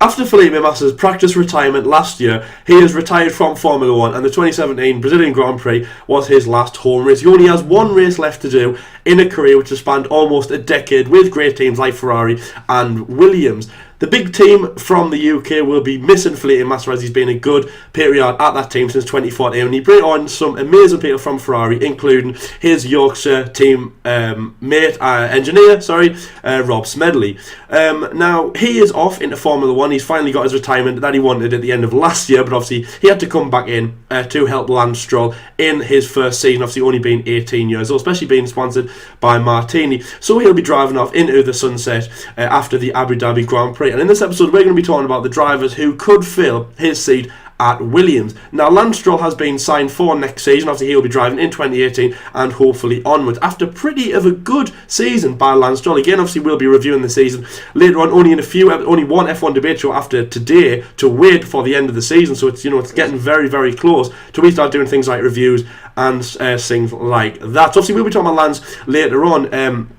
After Felipe Massa's practice retirement last year, he has retired from Formula 1, and the 2017 Brazilian Grand Prix was his last home race. He only has one race left to do in a career which has spanned almost a decade with great teams like Ferrari and Williams. The big team from the UK will be missing Felipe Massa, as he's been a good period at that team since 2014. And he brought on some amazing people from Ferrari, including his Yorkshire team engineer, Rob Smedley. Now, he is off into Formula 1. He's finally got his retirement that he wanted at the end of last year, but obviously he had to come back in to help Lance Stroll in his first season, obviously only being 18 years old, especially being sponsored by Martini. So he'll be driving off into the sunset after the Abu Dhabi Grand Prix. And in this episode, we're going to be talking about the drivers who could fill his seat at Williams. Now, Lance Stroll has been signed for next season. Obviously, he'll be driving in 2018 and hopefully onwards. After pretty of a good season by Lance Stroll. Again, obviously, we'll be reviewing the season later on. Only one F1 debate show after today to wait for the end of the season. So it's getting very, very close till we start doing things like reviews and things like that. So obviously, we'll be talking about Lance later on.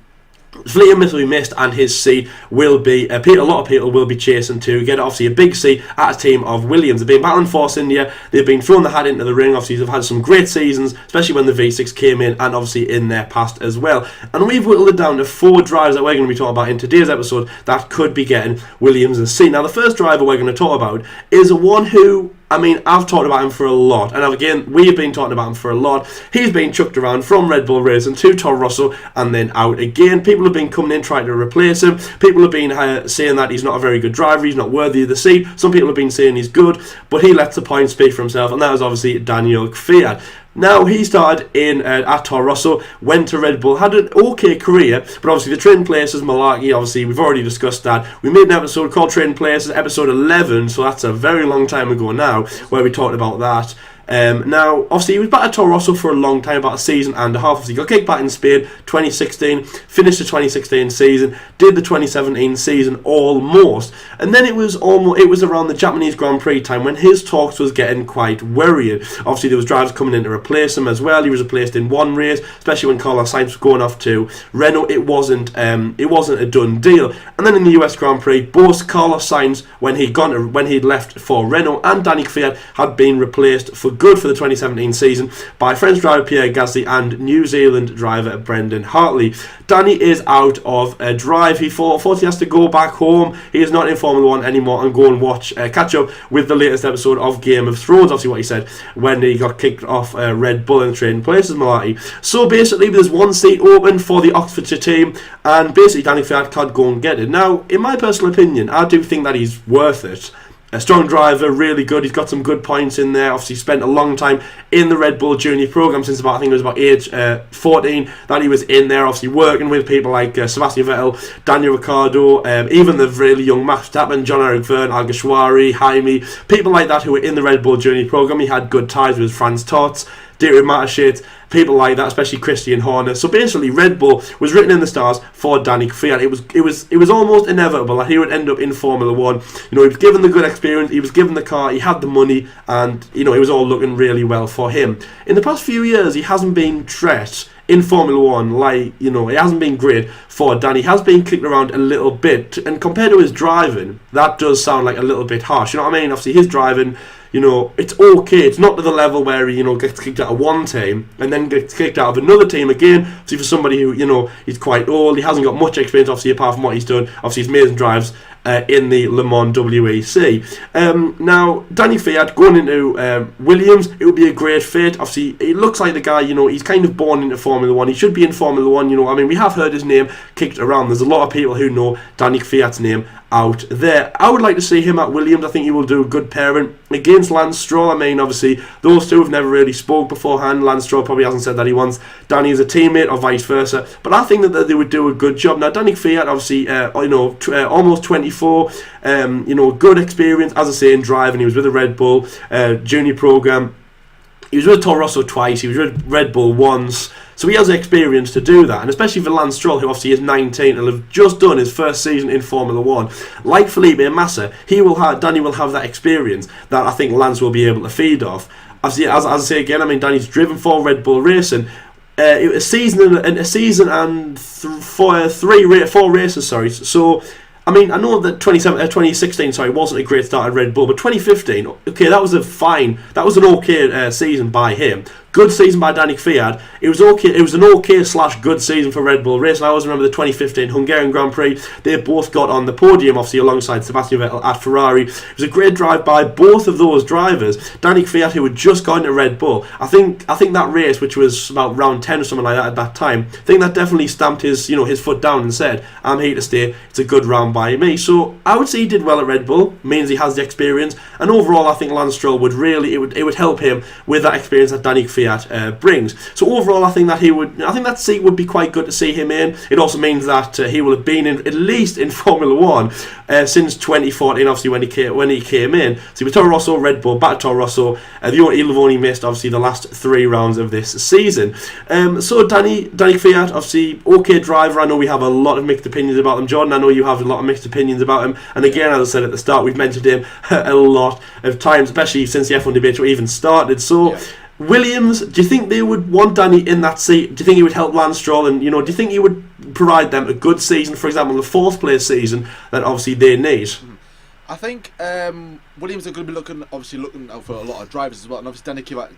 Felipe Massa will be missed, and his seat will be a lot of people will be chasing to get obviously a big seat at a team of Williams. They've been battling Force India, they've been throwing the hat into the ring. Obviously they've had some great seasons, especially when the V6 came in, and obviously in their past as well. And we've whittled it down to 4 drivers that we're going to be talking about in today's episode that could be getting Williams a seat. Now, the first driver we're going to talk about is one who, I've talked about him for a lot, and again, we've been talking about him for a lot. He's been chucked around from Red Bull Racing to Toro Rosso and then out again. People have been coming in trying to replace him. People have been saying that he's not a very good driver, he's not worthy of the seat. Some people have been saying he's good, but he lets the points speak for himself, and that was obviously Daniil Kvyat. Now, he started at Toro Rosso, went to Red Bull, had an okay career, but obviously the Trading Places malarkey, obviously we've already discussed that. We made an episode called Trading Places, episode 11, so that's a very long time ago now, where we talked about that. Now, obviously, he was back at Toro Rosso for a long time, about a season and a half. Obviously, got kicked back in Spain 2016, finished the 2016 season, did the 2017 season almost, and then it was around the Japanese Grand Prix time when his talks was getting quite worrying. Obviously, there was drivers coming in to replace him as well. He was replaced in one race, especially when Carlos Sainz was going off to Renault. It wasn't a done deal. And then in the US Grand Prix, both Carlos Sainz, when he'd left for Renault, and Daniil Kvyat had been replaced for good for the 2017 season by French driver Pierre Gasly and New Zealand driver Brendan Hartley. Danny is out of a drive. He thought he has to go back home. He is not in Formula 1 anymore, and go and catch up with the latest episode of Game of Thrones. Obviously what he said when he got kicked off Red Bull in the Trading Places malarkey. So basically there's one seat open for the Oxfordshire team, and basically Daniil Kvyat can't go and get it. Now, in my personal opinion, I do think that he's worth it. A strong driver, really good. He's got some good points in there. Obviously, spent a long time in the Red Bull Junior program since I think it was about age 14 that he was in there. Obviously, working with people like Sebastian Vettel, Daniel Ricciardo, even the really young Max Verstappen, John-Eric Verne, Alguersuari, Jaime, people like that who were in the Red Bull Junior program. He had good ties with Franz Tots, Dietrich Mateschitz, people like that, especially Christian Horner. So basically, Red Bull was written in the stars for Daniil Kvyat. It was almost inevitable that he would end up in Formula 1. He was given the good experience, he was given the car, he had the money, and it was all looking really well for him. In the past few years, he hasn't been treated in Formula 1 it hasn't been great for Danny. He has been kicked around a little bit, and compared to his driving, that does sound like a little bit harsh. You know what I mean? Obviously, his driving, it's okay. It's not to the level where he, gets kicked out of one team and then gets kicked out of another team again. Obviously, for somebody who, he's quite old, he hasn't got much experience, obviously, apart from what he's done. Obviously, he's made some drives in the Le Mans WEC. Now, Daniil Kvyat going into Williams, it would be a great fit. Obviously, it looks like the guy, he's kind of born into Formula 1. He should be in Formula 1, we have heard his name kicked around. There's a lot of people who know Daniil Kvyat's name out there. I would like to see him at Williams. I think he will do a good pairing against Lance Stroll. Obviously, those two have never really spoke beforehand. Lance Stroll probably hasn't said that he wants Danny as a teammate or vice versa, but I think that they would do a good job. Now, Daniil Kvyat, obviously, almost 24, good experience, as I say, in driving. He was with the Red Bull Junior program. He was with Toro Rosso twice, he was with Red Bull once, so he has the experience to do that. And especially for Lance Stroll, who obviously is 19 and have just done his first season in Formula 1, like Felipe Massa, Danny will have that experience that I think Lance will be able to feed off. As I say again, Danny's driven for Red Bull Racing. A season and 4 races, sorry. So I mean, I know that 2016, wasn't a great start at Red Bull, but 2015, okay, that was an okay season by him. Good season by Daniil Kvyat. It was okay. It was an okay / good season for Red Bull race. And I always remember the 2015 Hungarian Grand Prix. They both got on the podium, obviously alongside Sebastian Vettel at Ferrari. It was a great drive by both of those drivers. Daniil Kvyat, who had just gone to Red Bull, I think that race, which was about round 10 or something like that at that time, I think that definitely stamped his foot down and said, "I'm here to stay. It's a good round by me." So I would say he did well at Red Bull. Means he has the experience, and overall, I think Lance Stroll would help him with that experience that Daniil Kvyat brings. So overall, I think that seat would be quite good to see him in. It also means that he will have been at least in Formula One since 2014, obviously when he came in. So with Toro Rosso, Red Bull, back to Toro Rosso. He'll have only missed obviously the last 3 rounds of this season. So Daniil Kvyat, obviously okay driver. I know we have a lot of mixed opinions about him. Jordan, I know you have a lot of mixed opinions about him. And again, as I said at the start, we've mentioned him a lot of times, especially since the F1 debate even started. So. Yeah. Williams, do you think they would want Danny in that seat? Do you think he would help Lance Stroll? And, do you think he would provide them a good season, for example, the 4th place season that obviously they need? I think Williams are going to be looking out for a lot of drivers as well, and obviously Daniil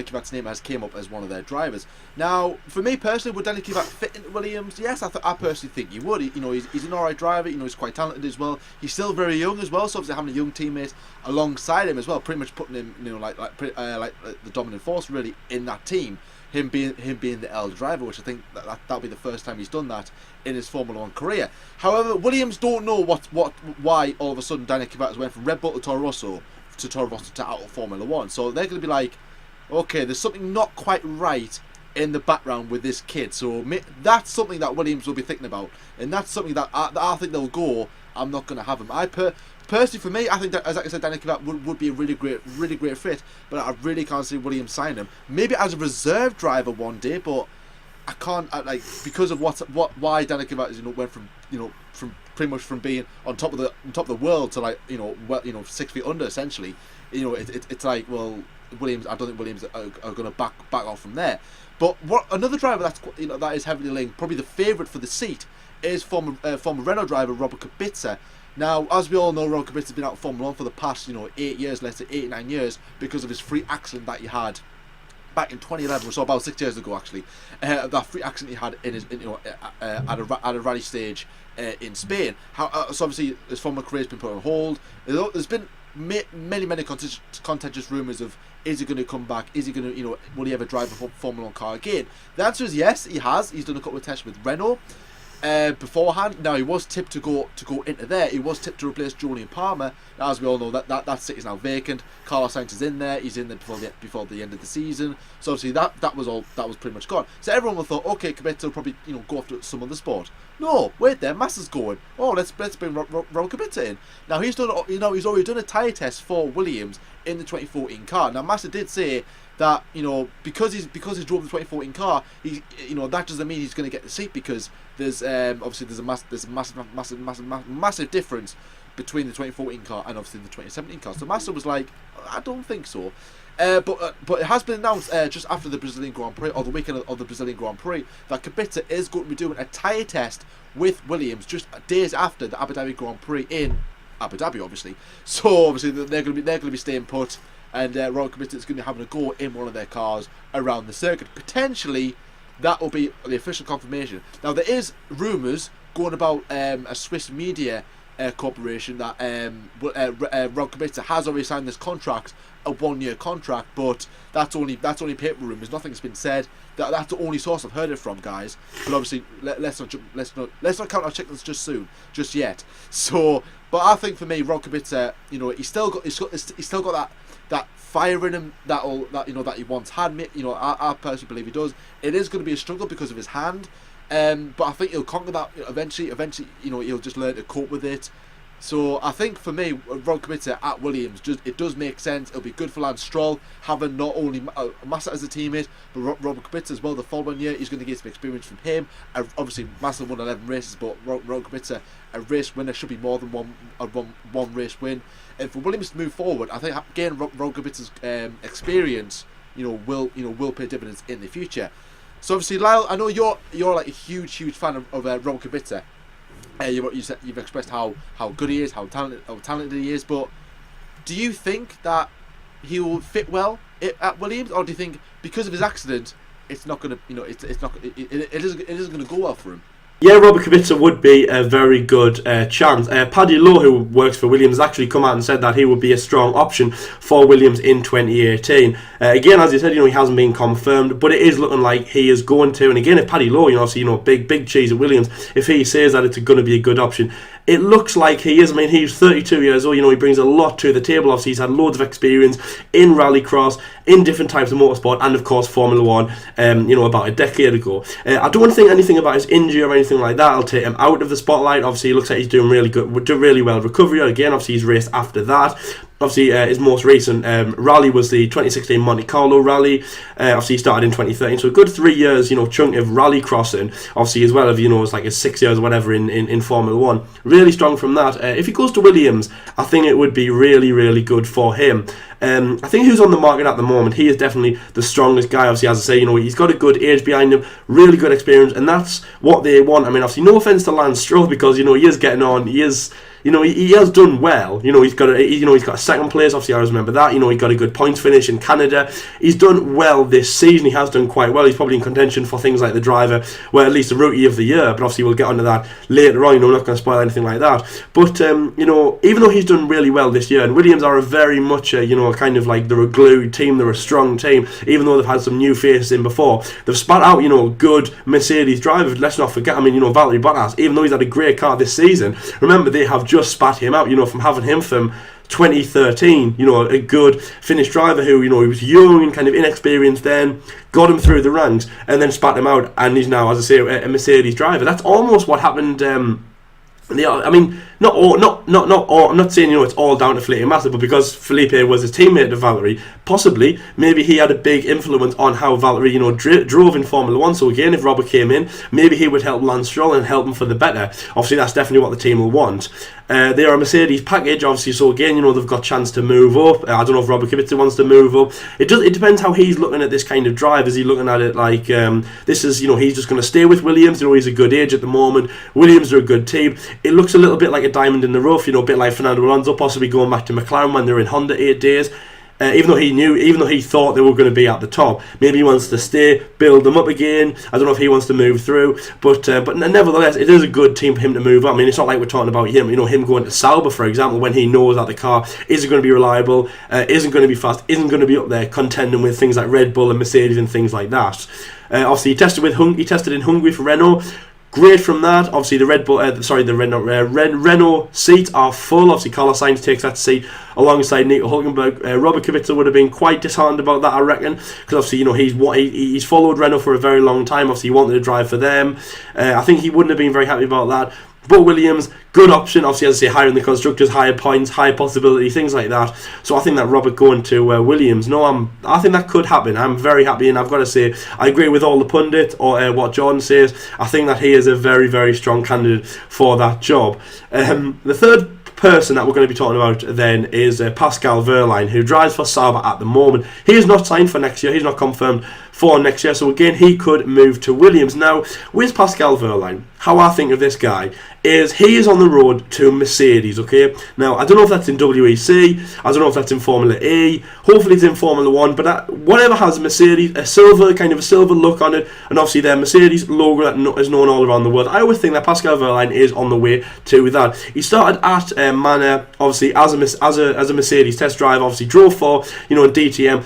Kvyat's name has came up as one of their drivers. Now, for me personally, would Daniil Kvyat fit into Williams? Yes, I personally think he would. He's an alright driver. He's quite talented as well. He's still very young as well, so obviously having a young teammate alongside him as well, pretty much putting him, like the dominant force really in that team. Him being the elder driver, which I think that'll be the first time he's done that in his Formula 1 career. However, Williams don't know why all of a sudden Daniil Kvyat has went from Red Bull to Toro Rosso to out of Formula 1. So they're going to be like, okay, there's something not quite right in the background with this kid. So that's something that Williams will be thinking about, and that's something that I think they'll go, I'm not going to have him. Personally, for me, I think that, as I said, Daniil Kvyat would be a really great fit, but I really can't see Williams sign him. Maybe as a reserve driver one day, but I can't because of why Daniil Kvyat went from pretty much from being on top of the world to 6 feet under essentially. It's like, well, Williams. I don't think Williams are going to back off from there. But another driver that is heavily linked, probably the favourite for the seat, is former Renault driver Robert Kubica. Now, as we all know, Robert Kubica has been out of Formula 1 for the past 8 years, let's say 8-9 years, because of his freak accident that he had back in 2011, so about 6 years ago actually. That freak accident he had in his at a rally stage in Spain. So obviously his former career has been put on hold. There's been many contentious rumours of, is he going to come back? Is he going to will he ever drive a Formula 1 car again? The answer is yes, he has. He's done a couple of tests with Renault beforehand. Now he was tipped to go into there. He was tipped to replace Julian Palmer. Now, as we all know, that seat is now vacant. Carlos Sainz is in there. He's in there before the end of the season. So obviously that was pretty much gone. So everyone thought, okay, Kubica will probably go after some other sport. No, wait there, Massa's going. Oh, let's bring Robert Kubica in. Now he's done he's already done a tyre test for Williams in the 2014 car. Now Massa did say that because he drove the 2014 car, that doesn't mean he's going to get the seat, because there's obviously there's a massive difference between the 2014 car and obviously the 2017 car. So Massa was like, I don't think so. But it has been announced just after the Brazilian Grand Prix, or the weekend of the Brazilian Grand Prix, that Kubica is going to be doing a tyre test with Williams just days after the Abu Dhabi Grand Prix in Abu Dhabi, obviously. So obviously they're going to be staying put, and Robert Kubica is going to be having a go in one of their cars around the circuit. Potentially, that will be the official confirmation. Now there is rumours going about a Swiss media corporation that Robert Kubica has already signed this contract, a 1-year contract, but that's only paper rumours. Nothing's been said. That's the only source I've heard it from, guys. But obviously, let's not count our chickens just yet. So, but I think for me, Robert Kubica, he's still got that fire in him that he once had. I personally believe he does. It is going to be a struggle because of his hand. But I think he'll conquer that eventually. He'll just learn to cope with it. So I think for me, Robert Kubica at Williams, it does make sense. It'll be good for Lance Stroll having not only Massa as a teammate, but Robert Kubica as well. The following year, he's going to get some experience from him. Obviously, Massa won 11 races, but Robert Kubica, a race winner, should be more than one race win. And for Williams to move forward, I think again, Robert Kubica's experience, will pay dividends in the future. So obviously, Lyle, I know you're like a huge fan of Robert Kubica. You've expressed how good he is, how talented he is, but do you think that he will fit well at Williams, or do you think because of his accident, it's not going to, it isn't going to go well for him? Yeah, Robert Kubica would be a very good chance. Paddy Lowe, who works for Williams, has actually come out and said that he would be a strong option for Williams in 2018. Again, as you said, he hasn't been confirmed, but it is looking like he is going to. And again, if Paddy Lowe, obviously, big cheese at Williams, if he says that it's going to be a good option, it looks like he is. I mean, he's 32 years old. He brings a lot to the table. Obviously, he's had loads of experience in rallycross, in different types of motorsport, and of course Formula One. About a decade ago. I don't think anything about his injury or anything like that will take him out of the spotlight. Obviously, it looks like he's doing really good, doing really well recovery. Again, obviously, he's raced after that. Obviously, his most recent rally was the 2016 Monte Carlo rally. Obviously, he started in 2013, so a good 3 years, chunk of rally crossing. Obviously, as well as it's like his 6 years or whatever in Formula One. Really strong from that. If he goes to Williams, I think it would be really, really good for him. I think who's on the market at the moment, he is definitely the strongest guy. Obviously, as I say, he's got a good age behind him, really good experience, and that's what they want. I mean, obviously, no offense to Lance Stroll, because he is getting on. He is. He has done well. He's got a second place. Obviously, I always remember that. He got a good points finish in Canada. He's done well this season. He has done quite well. He's probably in contention for things like the driver, well, at least the rookie of the year. But obviously, we'll get onto that later on. We're not going to spoil anything like that. But even though he's done really well this year, and Williams are a very much kind of like they're a glued team. They're a strong team. Even though they've had some new faces in before, they've spat out good Mercedes drivers. Let's not forget. I mean, Valtteri Bottas, even though he's had a great car this season, remember they have just spat him out, from having him from 2013, a good Finnish driver who, he was young and kind of inexperienced then, got him through the ranks, and then spat him out, and he's now, as I say, a Mercedes driver. That's almost what happened. I mean, not I'm not saying it's all down to Felipe Massa, but because Felipe was his teammate to Valtteri, possibly maybe he had a big influence on how Valtteri drove in Formula One. So again, if Robert came in, maybe he would help Lance Stroll and help him for the better. Obviously, that's definitely what the team will want. They are a Mercedes package, obviously. So again, they've got chance to move up. I don't know if Robert Kubica wants to move up. It depends how he's looking at this kind of drive. Is he looking at it like this is he's just going to stay with Williams? He's a good age at the moment. Williams are a good team. It looks a little bit like a diamond in the rough, a bit like Fernando Alonso possibly going back to McLaren when they're in Honda 8 days. Even though he thought they were going to be at the top, maybe he wants to stay, build them up again. I don't know if he wants to move through, but nevertheless, it is a good team for him to move up. I mean, it's not like we're talking about him, him going to Sauber, for example, when he knows that the car isn't going to be reliable, isn't going to be fast, isn't going to be up there contending with things like Red Bull and Mercedes and things like that. Obviously, he tested in Hungary for Renault. Great from that. Obviously, the Renault seats are full. Obviously, Carlos Sainz takes that seat alongside Nico Hülkenberg. Robert Kubica would have been quite disheartened about that, I reckon, because obviously, he's followed Renault for a very long time. Obviously, he wanted to drive for them. I think he wouldn't have been very happy about that. But Williams, good option. Obviously, as I say, higher in the constructors, higher points, higher possibility, things like that. So I think that Robert going to Williams, I think that could happen. I'm very happy, and I've got to say, I agree with all the pundits or what John says. I think that he is a very, very strong candidate for that job. The third person that we're going to be talking about then is Pascal Wehrlein, who drives for Sauber at the moment. He is not signed for next year. He's not confirmed for next year. So again, he could move to Williams. Now, with Pascal Wehrlein, how I think of this guy is he is on the road to Mercedes, okay? Now, I don't know if that's in WEC. I don't know if that's in Formula E. Hopefully it's in Formula 1. But whatever has Mercedes, a silver look on it, and obviously their Mercedes logo that is known all around the world. I always think that Pascal Wehrlein is on the way to that. He started at Massa, obviously, as a Mercedes test drive, obviously drove for, DTM,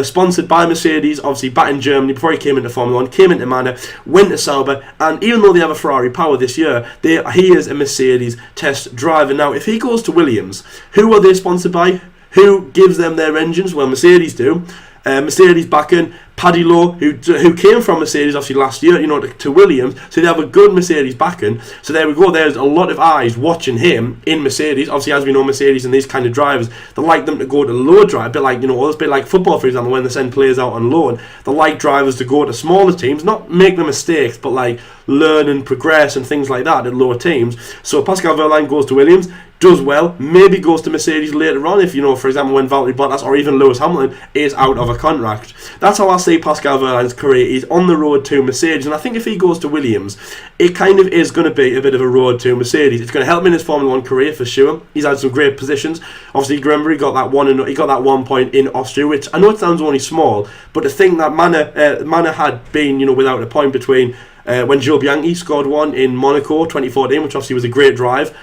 sponsored by Mercedes, obviously back in Germany before he came into Formula 1, came into Massa, went to Sauber, and even though they have a Ferrari power this year, he is a Mercedes test driver. Now, if he goes to Williams, who are they sponsored by? Who gives them their engines? Well, Mercedes do. Mercedes backing Paddy Lowe, who came from Mercedes obviously last year, to Williams, so they have a good Mercedes backing. So there we go. There's a lot of eyes watching him in Mercedes. Obviously, as we know, Mercedes and these kind of drivers, they like them to go to low drive, a bit like a bit like football, for example, when they send players out on loan. They like drivers to go to smaller teams, not make the mistakes, but like learn and progress and things like that at lower teams. So Pascal Wehrlein goes to Williams. does well, maybe goes to Mercedes later on if, for example, when Valtteri Bottas or even Lewis Hamilton is out of a contract. That's how I see Pascal Wehrlein's career. He's on the road to Mercedes, and I think if he goes to Williams, it kind of is going to be a bit of a road to Mercedes. It's going to help him in his Formula 1 career for sure. He's had some great positions. Obviously, remember, he got that 1 point in Austria, which I know it sounds only small, but to think that Manor had been, without a point between when Joe Bianchi scored one in Monaco 2014, which obviously was a great drive,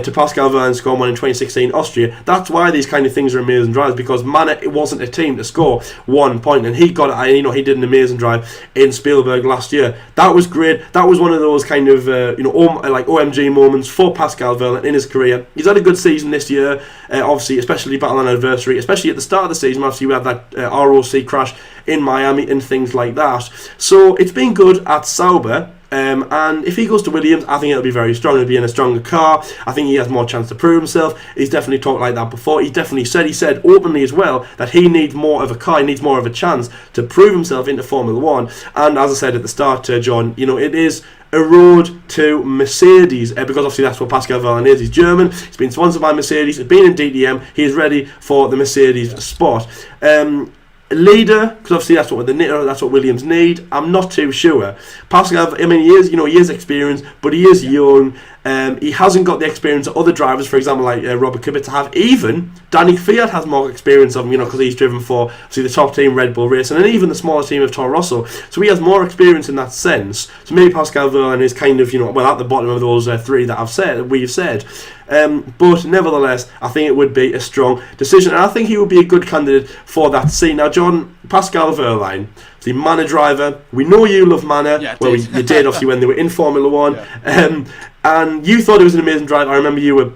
to Pascal Wehrlein scoring one in 2016 Austria. That's why these kind of things are amazing drives, because it wasn't a team to score 1 point, and he got it. He did an amazing drive in Spielberg last year. That was great. That was one of those kind of like OMG moments for Pascal Wehrlein in his career. He's had a good season this year, obviously, especially battling an adversary, especially at the start of the season. Obviously, we had that ROC crash in Miami and things like that. So it's been good at Sauber. And if he goes to Williams, I think it'll be very strong. He'll be in a stronger car. I think he has more chance to prove himself. He's definitely talked like that before. He said openly as well that he needs more of a car. He needs more of a chance to prove himself into Formula 1. And as I said at the start, John, it is a road to Mercedes, because obviously that's what Pascal Wehrlein is. He's German. He's been sponsored by Mercedes. He's been in DTM. He's ready for the Mercedes spot. Leader, because obviously that's what Williams need. I'm not too sure. Pascal, he is experienced, but he is young. He hasn't got the experience that other drivers, for example, like Robert Kubica have. Even Daniil Kvyat has more experience of him, because he's driven for obviously the top team Red Bull Racing and even the smaller team of Toro Rosso. So he has more experience in that sense. So maybe Pascal Wehrlein is kind of at the bottom of those three that we've said. But nevertheless, I think it would be a strong decision, and I think he would be a good candidate for that seat. Now, John, Pascal Wehrlein, the Manor driver. We know you love Manor. Yeah, you did obviously when they were in Formula 1. Yeah. And you thought it was an amazing drive. I remember you were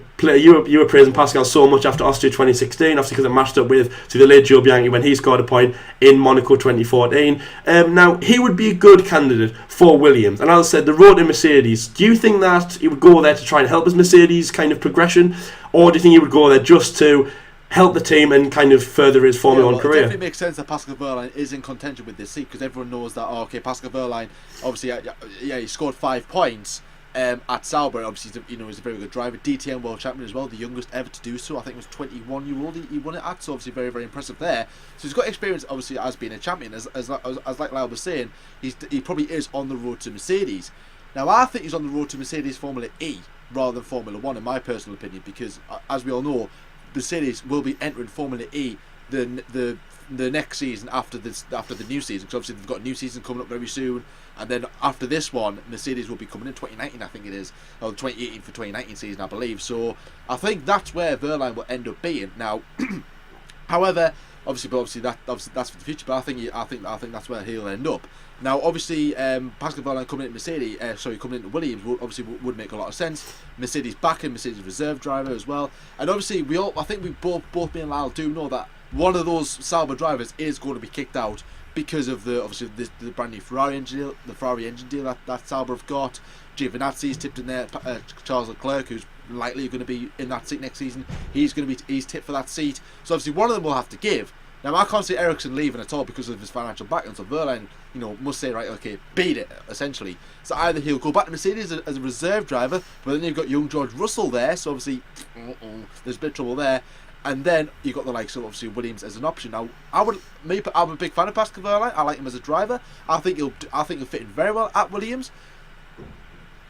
praising Pascal so much after Austria 2016, obviously because it matched up with the late Joe Bianchi when he scored a point in Monaco 2014. Now, he would be a good candidate for Williams. And as I said, the road to Mercedes, do you think that he would go there to try and help his Mercedes kind of progression? Or do you think he would go there just to help the team and kind of further his Formula 1 career? It definitely makes sense that Pascal Wehrlein is in contention with this seat, because everyone knows that, Pascal Wehrlein, obviously, he scored 5 points at Sauber. Obviously, he's a very good driver, DTM world champion as well, the youngest ever to do so. I think it was 21-year-old he won it at, so obviously very, very impressive there. So he's got experience, obviously, as being a champion. As like Lyle was saying, he probably is on the road to Mercedes. Now, I think he's on the road to Mercedes Formula E rather than Formula 1, in my personal opinion, because, as we all know, Mercedes will be entering Formula E the next season after the new season, because obviously they've got a new season coming up very soon, and then after this one, Mercedes will be coming in 2019, I think it is, or 2018 for 2019 season, I believe. So I think that's where Wehrlein will end up being. Now, however, obviously that's for the future, but I think that's where he'll end up. Now, obviously, Pascal Wehrlein coming into Williams would make a lot of sense. Mercedes backing, Mercedes reserve driver as well, and obviously I think we both me and Lyle do know that one of those Sauber drivers is going to be kicked out because of the brand new Ferrari engine deal that Sauber have got. Giovinazzi's tipped in there. Charles Leclerc, who's likely going to be in that seat next season, he's tipped for that seat. So obviously one of them will have to give. Now, I can't see Ericsson leaving at all because of his financial background. So Wehrlein, must say, right, okay, beat it, essentially. So either he'll go back to Mercedes as a reserve driver, but then you've got young George Russell there, so obviously there's a bit of trouble there. And then you've got the likes of obviously Williams as an option. Now, I'm a big fan of Pascal Wehrlein. I like him as a driver. I think he'll fit in very well at Williams.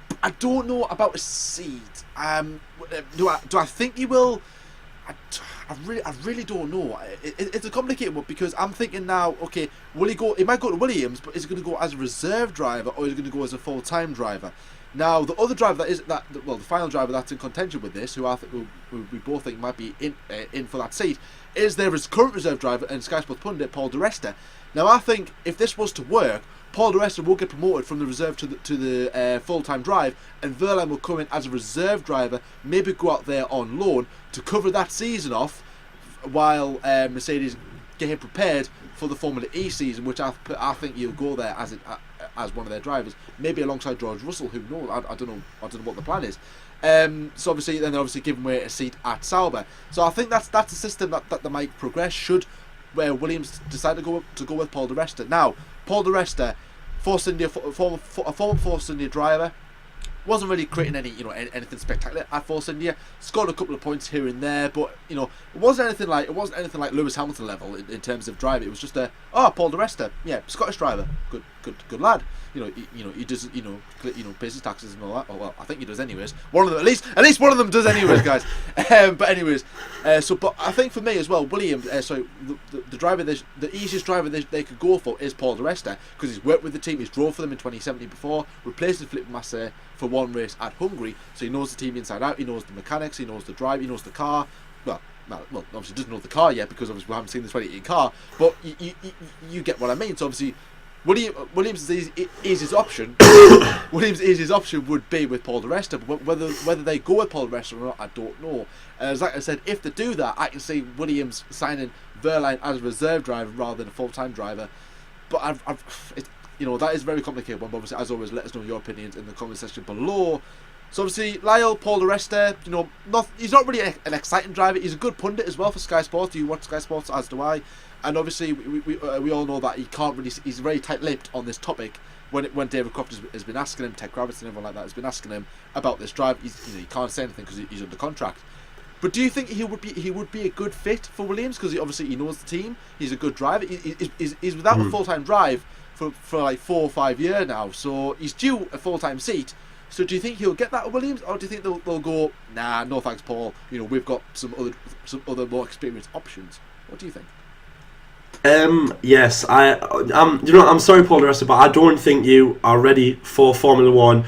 But I don't know about a seat. Do I think he will? I really don't know. It's a complicated one, because I'm thinking now, okay, he might go to Williams, but is he going to go as a reserve driver, or is he going to go as a full-time driver? Now, the other driver the final driver that's in contention with this, who we both think might be in for that seat, is his current reserve driver and Sky Sports pundit Paul di Resta. Now, I think if this was to work, Paul di Resta will get promoted from the reserve to the full-time drive, and Wehrlein will come in as a reserve driver, maybe go out there on loan to cover that season off, while Mercedes get him prepared for the Formula E season, which I think he'll go there as one of their drivers, maybe alongside George Russell. Who knows? I don't know what the plan is. So obviously give him a seat at Sauber. So I think that's a system that they might progress should where Williams decide to go with Paul di Resta. Now, Paul di Resta, former Force India driver, wasn't really creating anything spectacular at Force India. Scored a couple of points here and there, but it wasn't anything like Lewis Hamilton level in terms of driving. It was just Paul di Resta, Scottish driver, good lad. He does pays his taxes and all that. Oh well, I think he does anyways. One of them, at least one of them does anyways, guys. But anyways, but I think for me as well, Williams. The driver, the easiest driver they could go for is Paul di Resta, because he's worked with the team. He's drove for them in 2017 before, replaced Felipe Massa for one race at Hungary, so he knows the team inside out. He knows the mechanics. He knows the drive. He knows the car. Well, obviously doesn't know the car yet, because obviously we haven't seen the 2018 car. But you get what I mean. So obviously, Williams' easiest option. Williams' easiest option would be with Paul di Resta, but whether they go with Paul di Resta or not, I don't know. As like I said, if they do that, I can see Williams signing Wehrlein as a reserve driver rather than a full-time driver. But that is a very complicated one. But obviously, as always, let us know your opinions in the comment section below. So obviously, Lyle, Paul di Resta, he's not really an exciting driver. He's a good pundit as well for Sky Sports. Do you watch Sky Sports? As do I. And obviously, we all know that he can't really. He's very tight-lipped on this topic. When David Croft has been asking him, Ted Kravitz and everyone like that has been asking him about this drive, he can't say anything because he's under contract. But do you think he would be a good fit for Williams, because he knows the team? He's a good driver. He's without a full-time drive for like 4 or 5 years now, so he's due a full-time seat. So do you think he'll get that at Williams, or do you think they'll go, nah, no thanks, Paul? We've got some other more experienced options. What do you think? Yes, I'm sorry, Paul di Resta, but I don't think you are ready for Formula One.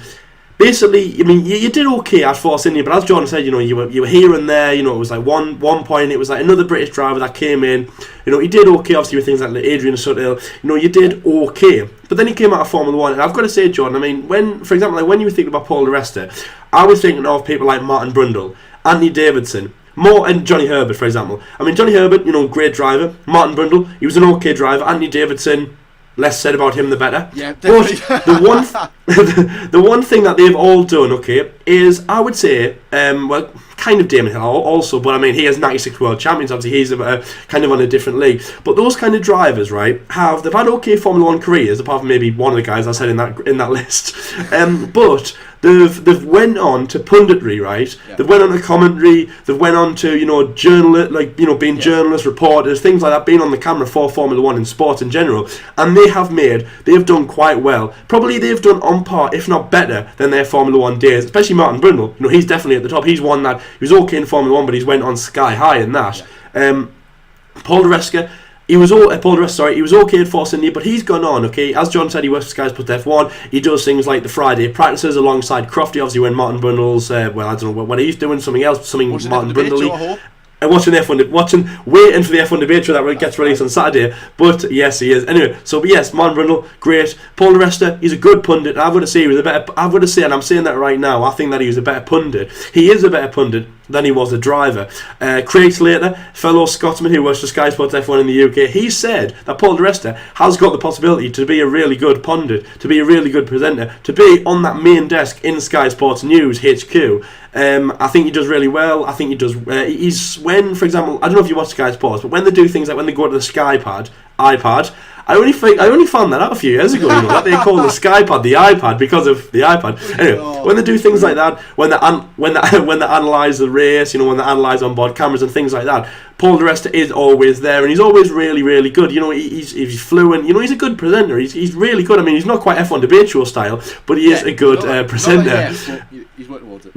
Basically, I mean, you did okay at Force India, but as Jordan said, you were here and there. It was like one point, it was like another British driver that came in. He did okay, obviously, with things like Adrian Sutil. You did okay, but then he came out of Formula One, and I've got to say, Jordan, I mean, for example, when you were thinking about Paul di Resta, I was thinking of people like Martin Brundle, Anthony Davidson, and Johnny Herbert, for example. I mean, Johnny Herbert, great driver. Martin Brundle, he was an okay driver. Anthony Davidson, less said about him the better. Yeah, definitely. But the one thing that they've all done, okay, is, I would say, kind of Damon Hill also, but I mean, he has 96 world champions. Obviously, he's kind of on a different league. But those kind of drivers, right, they've had okay Formula One careers, apart from maybe one of the guys I said in that list. But they've went on to punditry, right? Yeah. They've went on to commentary. They've went on to being journalists, reporters, things like that, being on the camera for Formula One and sports in general. And they have done quite well. Probably they've done on par, if not better, than their Formula One days. Especially Martin Brundle. He's definitely at the top. He's one that he was okay in Formula One, but he's went on sky high in that. Yeah. Paul di Resta. He was okay at Force India, but he's gone on, okay? As John said, he works for Sky Sports F1. He does things like the Friday practices alongside Crofty, obviously, when Martin Brundle's, I don't know what he's doing, something else, Martin Brundle. Waiting for the F1 debate show that gets released on Saturday. But yes, he is. Anyway, yes, Martin Brundle, great. Paul di Resta, he's a good pundit. And and I'm saying that right now, I think that he was a better pundit. He is a better pundit than he was a driver. Craig Slater, fellow Scotsman who works for Sky Sports F1 in the UK, he said that Paul di Resta has got the possibility to be a really good pundit, to be a really good presenter, to be on that main desk in Sky Sports News HQ. I think he does really well. I think he does. For example, I don't know if you watch Sky Sports, but when they do things like when they go to the iPad, I only found that out a few years ago. That they call the SkyPad the iPad because of the iPad. Anyway, when they do things like that, when they analyse the race, when they analyse on board cameras and things like that, Paul di Resta is always there, and he's always really, really good. He's fluent. He's a good presenter. He's really good. I mean, he's not quite F1 debate show style, but he is a good presenter. He's working towards it.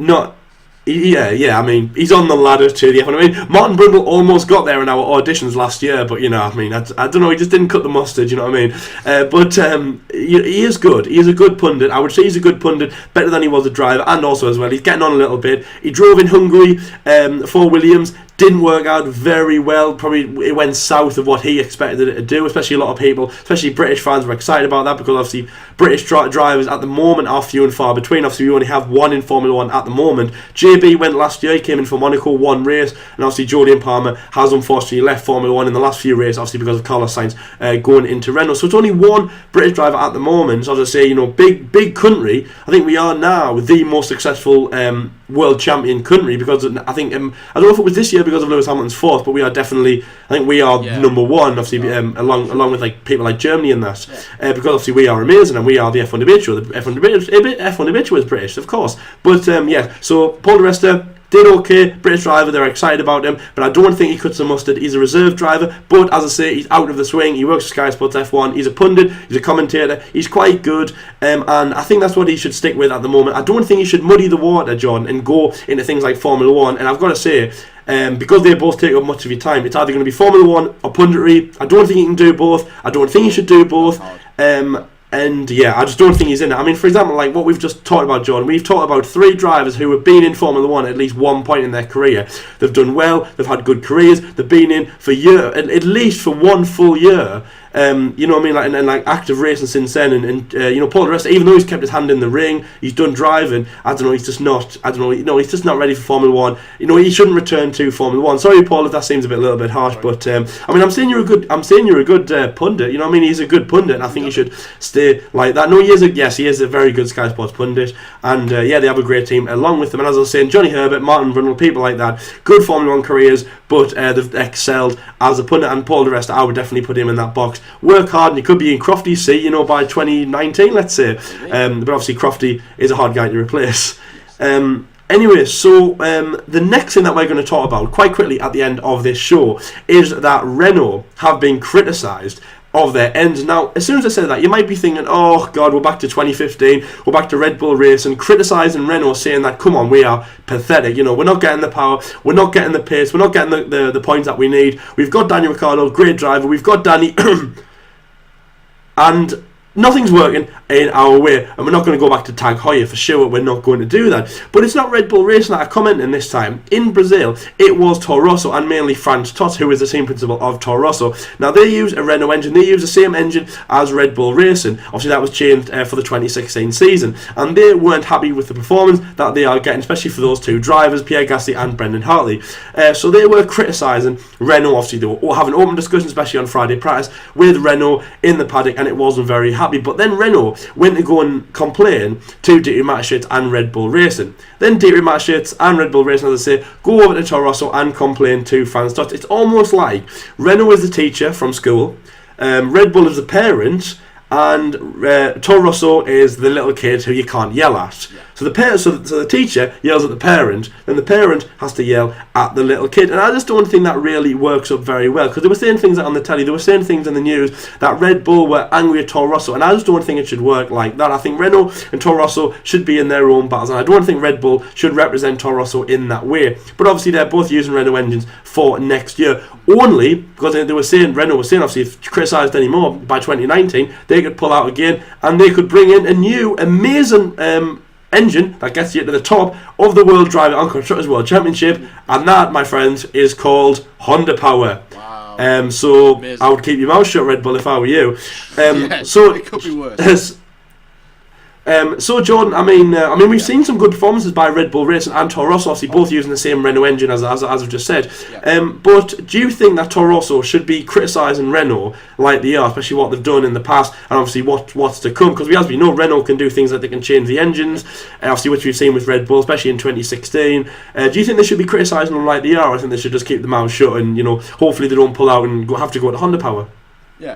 Yeah, I mean, he's on the ladder to the F1. I mean, Martin Brundle almost got there in our auditions last year, but, I don't know, he just didn't cut the mustard, you know what I mean? But he is good. He is a good pundit. I would say he's a good pundit, better than he was a driver, and also as well, he's getting on a little bit. He drove in Hungary for Williams. Didn't work out very well. Probably it went south of what he expected it to do. Especially a lot of people, especially British fans, were excited about that because obviously British drivers at the moment are few and far between. Obviously we only have one in Formula One at the moment. JB went last year. He came in for Monaco, one race, and obviously Jolyon Palmer has unfortunately left Formula One in the last few races, obviously because of Carlos Sainz going into Renault. So it's only one British driver at the moment. So as I say, big country. I think we are now the most successful world champion country, because I think I don't know if it was this year because of Lewis Hamilton's fourth, but we are definitely, I think we are number one, obviously, along with like people like Germany and that, because obviously we are amazing and we are the F1 habitual. The F1 habitual is British, of course, but so Paul di Resta did okay, British driver, they're excited about him, but I don't think he cuts the mustard. He's a reserve driver, but as I say, he's out of the swing. He works for Sky Sports F1, he's a pundit, he's a commentator, he's quite good, and I think that's what he should stick with at the moment. I don't think he should muddy the water, John, and go into things like Formula 1, and I've got to say, because they both take up much of your time, it's either going to be Formula 1 or punditry. I don't think he can do both. I don't think he should do both. And I just don't think he's in it. I mean, for example, like what we've just talked about, John, we've talked about 3 drivers who have been in Formula 1 at least one point in their career. They've done well, they've had good careers, they've been in for at least for 1 full year. You know what I mean, like, and like active racing since then, and Paul di Resta, even though he's kept his hand in the ring, he's done driving. I don't know, he's just not. I don't know, he's just not ready for Formula 1. He shouldn't return to Formula 1. Sorry, Paul, if that seems a little bit harsh, but I mean, I'm saying you're a good pundit. You know what I mean? He's a good pundit, and I think he should stay like that. No, he is a very good Sky Sports pundit, and they have a great team along with them. And as I was saying, Johnny Herbert, Martin Brundle, people like that, good Formula 1 careers, but they've excelled as a pundit. And Paul di Resta, I would definitely put him in that box. Work hard, and he could be in Crofty's seat, by 2019, let's say. But obviously, Crofty is a hard guy to replace. Anyway, so the next thing that we're going to talk about quite quickly at the end of this show is that Renault have been criticised of their ends. Now, as soon as I say that, you might be thinking, oh God, we're back to 2015, we're back to Red Bull racing, criticising Renault, saying that, come on, we are pathetic, we're not getting the power, we're not getting the pace, we're not getting the points that we need. We've got Daniel Ricciardo, great driver, we've got Danny, and nothing's working in our way, and we're not going to go back to Tag Heuer for sure. We're not going to do that. But it's not Red Bull Racing that are commenting this time. In Brazil, it was Toro Rosso and mainly Franz Todt, who is the team principal of Toro Rosso. Now, they use a Renault engine. They use the same engine as Red Bull Racing. Obviously, that was changed for the 2016 season, and they weren't happy with the performance that they are getting, especially for those 2 drivers, Pierre Gasly and Brendan Hartley. So they were criticising Renault. Obviously, they were having open discussions, especially on Friday practice, with Renault in the paddock, and it wasn't very happy. But then Renault went to go and complain to Dietrich Mateschitz and Red Bull Racing. Then Dietrich Mateschitz and Red Bull Racing, as I say, go over to Toro Rosso and complain to Franz Todt. It's almost like Renault is the teacher from school, Red Bull is the parent, and Toro Rosso is the little kid who you can't yell at. Yeah. So the teacher yells at the parent, then the parent has to yell at the little kid. And I just don't think that really works up very well, because they were saying things on the telly, they were saying things in the news that Red Bull were angry at Toro Rosso, and I just don't think it should work like that. I think Renault and Toro Rosso should be in their own battles, and I don't think Red Bull should represent Toro Rosso in that way. But obviously they're both using Renault engines for next year, only because Renault was saying, obviously, if criticised anymore by 2019, they could pull out again, and they could bring in a new amazing engine that gets you to the top of the World Driver and Constructors World Championship, and that, my friends, is called Honda Power. Wow. So amazing. I would keep your mouth shut, Red Bull, if I were you. So it could be worse. So Jordan, I mean, we've seen some good performances by Red Bull Racing and Toro Rosso, obviously both using the same Renault engine as I've just said. Yeah. But do you think that Toro Rosso should be criticising Renault like they are, especially what they've done in the past, and obviously what's to come? Because as we know, Renault can do things like they can change the engines, obviously which we've seen with Red Bull, especially in 2016. Do you think they should be criticising them like they are, or I think they should just keep their mouth shut and hopefully they don't pull out and have to go to Honda Power? Yeah.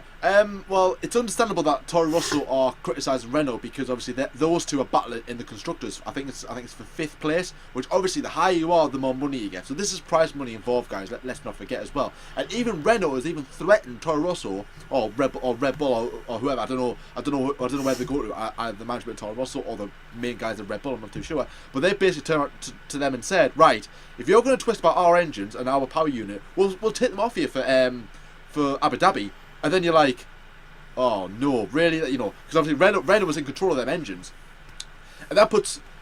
Well, it's understandable that Toro Rosso are criticising Renault, because obviously those 2 are battling in the constructors. I think it's for 5th place, which obviously the higher you are, the more money you get. So this is prize money involved, guys. Let's not forget as well. And even Renault has even threatened Toro Rosso or Red Bull or whoever. I don't know where they go to. Either the management of Toro Rosso or the main guys at Red Bull. I'm not too sure. But they basically turned to them and said, right, if you're going to twist about our engines and our power unit, we'll take them off you for Abu Dhabi. And then you're like, oh no, really? Because obviously Renault was in control of them engines, and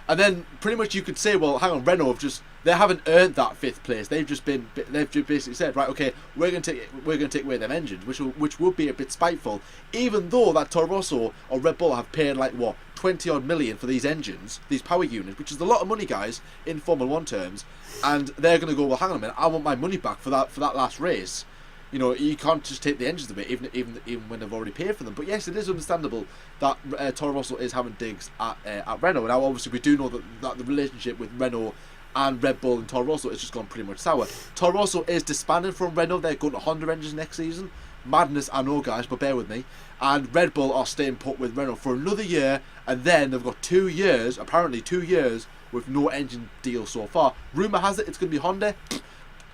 then pretty much you could say, well, hang on, Renault they haven't earned that 5th place. They've just basically said, right, okay, we're going to take away them engines, which would be a bit spiteful, even though that Toro Rosso or Red Bull have paid like what 20 odd million for these engines, these power units, which is a lot of money, guys, in Formula 1 terms, and they're going to go, well, hang on a minute, I want my money back for that last race. you know, you can't just take the engines away, even when they've already paid for them. But yes, it is understandable that Toro Rosso is having digs at Renault. Now, obviously, we do know that the relationship with Renault and Red Bull and Toro Rosso has just gone pretty much sour. Toro Rosso is disbanded from Renault. They're going to Honda engines next season. Madness, I know, guys, but bear with me. And Red Bull are staying put with Renault for another year, and then they've got 2 years, apparently 2 years, with no engine deal so far. Rumour has it it's going to be Honda.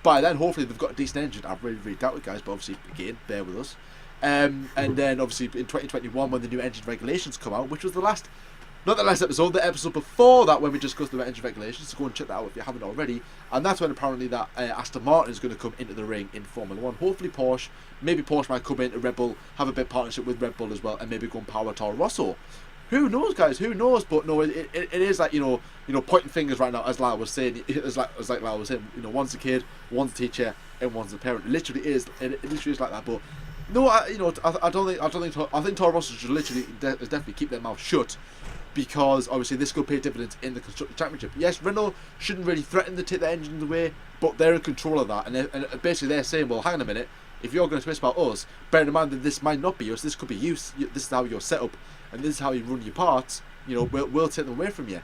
By then, hopefully, they've got a decent engine. I really doubt it, guys, but obviously, again, bear with us. And then, obviously, in 2021, when the new engine regulations come out, which was not the last episode, the episode before that, when we discussed the engine regulations, so go and check that out if you haven't already. And that's when apparently that Aston Martin is going to come into the ring in Formula 1. Hopefully Porsche might come into Red Bull, have a bit partnership with Red Bull as well, and maybe go and power Toro Rosso. Who knows, guys? Who knows? But no, it is like, you know, pointing fingers right now, as Lyle was saying. As like Lyle was saying, you know, one's a kid, one's a teacher, and one's a parent. It literally is like that. But no, I think Toro Rosso should literally definitely keep their mouth shut, because obviously this could pay dividends in the Constructors' Championship. Yes, Renault shouldn't really threaten to take their engines away, but they're in control of that, and basically they're saying, well, hang on a minute, if you're going to twist about us, bear in mind that this might not be us, this could be you, this is how you're set up, and this is how you run your parts, you know, we'll take them away from you.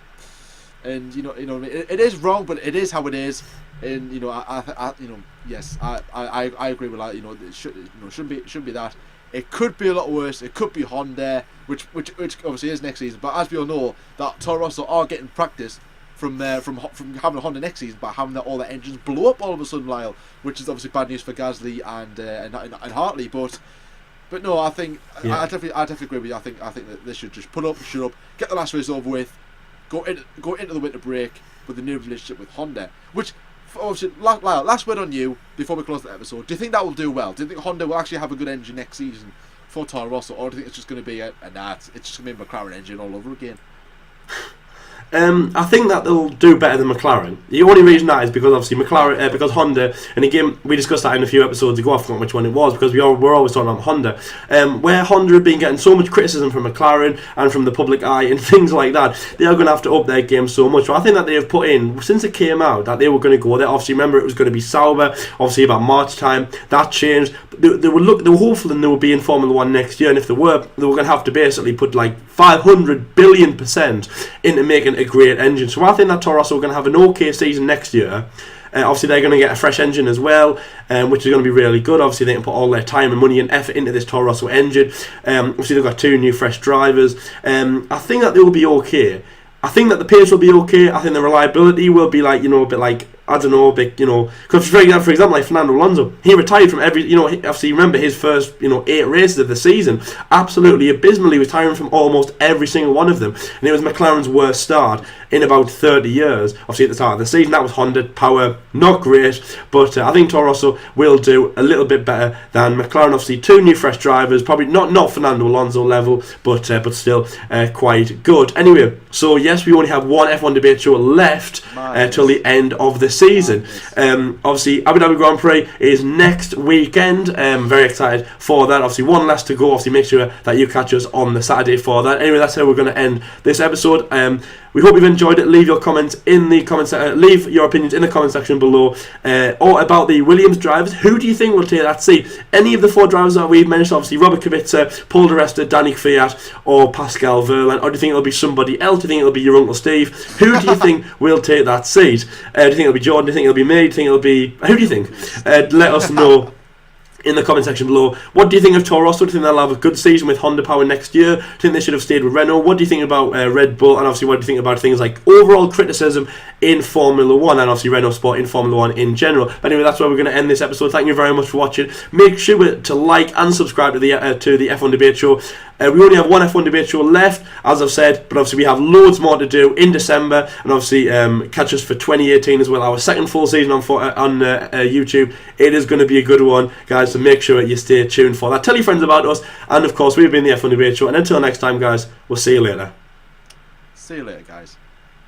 And you know, it is wrong, but it is how it is. And you know, yes, I agree with that. You know, it shouldn't be that. It could be a lot worse. It could be Honda, which obviously is next season. But as we all know, that Toro Rosso are getting practice from having a Honda next season by having all their engines blow up all of a sudden, Lyle, which is obviously bad news for Gasly and Hartley. But no, I think I definitely agree with you. I think that they should just shut up, get the last race over with, go into the winter break with a new relationship with Honda. Which, obviously, Lyle, last word on you before we close the episode. Do you think that will do well? Do you think Honda will actually have a good engine next season for Toro Rosso, or do you think it's just going to be it's just going to be a McLaren engine all over again? I think that they'll do better than McLaren. The only reason that is because obviously because Honda, and again we discussed that in a few episodes ago, I forgot which one it was, because we're always talking about Honda, where Honda have been getting so much criticism from McLaren and from the public eye and things like that. They are going to have to up their game so much. So I think that they have put in, since it came out, that they were going to go there. Obviously, remember, it was going to be Sauber, obviously about March time. That changed. They were hopeful that they would be in Formula 1 next year, and if they were going to have to basically put like 500 billion% into making a great engine. So I think that Toro Rosso are going to have an okay season next year. Obviously, they're going to get a fresh engine as well, which is going to be really good. Obviously, they can put all their time and money and effort into this Toro Rosso engine. Obviously, they've got 2 new fresh drivers. I think that they will be okay. I think that the pace will be okay. I think the reliability will be like, you know, a bit like, I don't know, big, you know, because for example, like Fernando Alonso, he retired from every, you know, obviously remember his first, 8 races of the season, absolutely abysmally retiring from almost every single one of them, and it was McLaren's worst start in about 30 years. Obviously at the start of the season, that was Honda power, not great, but I think Toro Rosso will do a little bit better than McLaren. Obviously 2 new fresh drivers, probably not Fernando Alonso level, but still quite good. Anyway, so yes, we only have one F1 debate show left till the end of the season. Obviously Abu Dhabi Grand Prix is next weekend. Very excited for that. Obviously one less to go. Obviously make sure that you catch us on the Saturday for that. Anyway, that's how we're going to end this episode. We hope you've enjoyed it. Leave your comments in the comments. Leave your opinions in the comment section below, or about the Williams drivers. Who do you think will take that seat? Any of the 4 drivers that we've mentioned, obviously Robert Kubica, Paul Resta, Daniil Kvyat, or Pascal Wehrlein, or do you think it'll be somebody else? Do you think it'll be your Uncle Steve? Who do you think will take that seat? Do you think it'll be Jordan? Do you think it'll be me? Do you think it'll be... Who do you think? Let us know in the comment section below. What do you think of Toro Rosso? Do you think they'll have a good season with Honda power next year? Do you think they should have stayed with Renault? What do you think about Red Bull? And obviously what do you think about things like overall criticism in Formula 1 and obviously Renault Sport in Formula 1 in general? But anyway, that's where we're going to end this episode. Thank you very much for watching. Make sure to like and subscribe to the F1 Debate Show. We only have one F1 debate show left, as I've said, but obviously we have loads more to do in December, and obviously catch us for 2018 as well, our second full season on YouTube. It is going to be a good one, guys, so make sure you stay tuned for that. Tell your friends about us, and of course we've been the F1 Debate Show, and until next time, guys, we'll see you later. See you later, guys.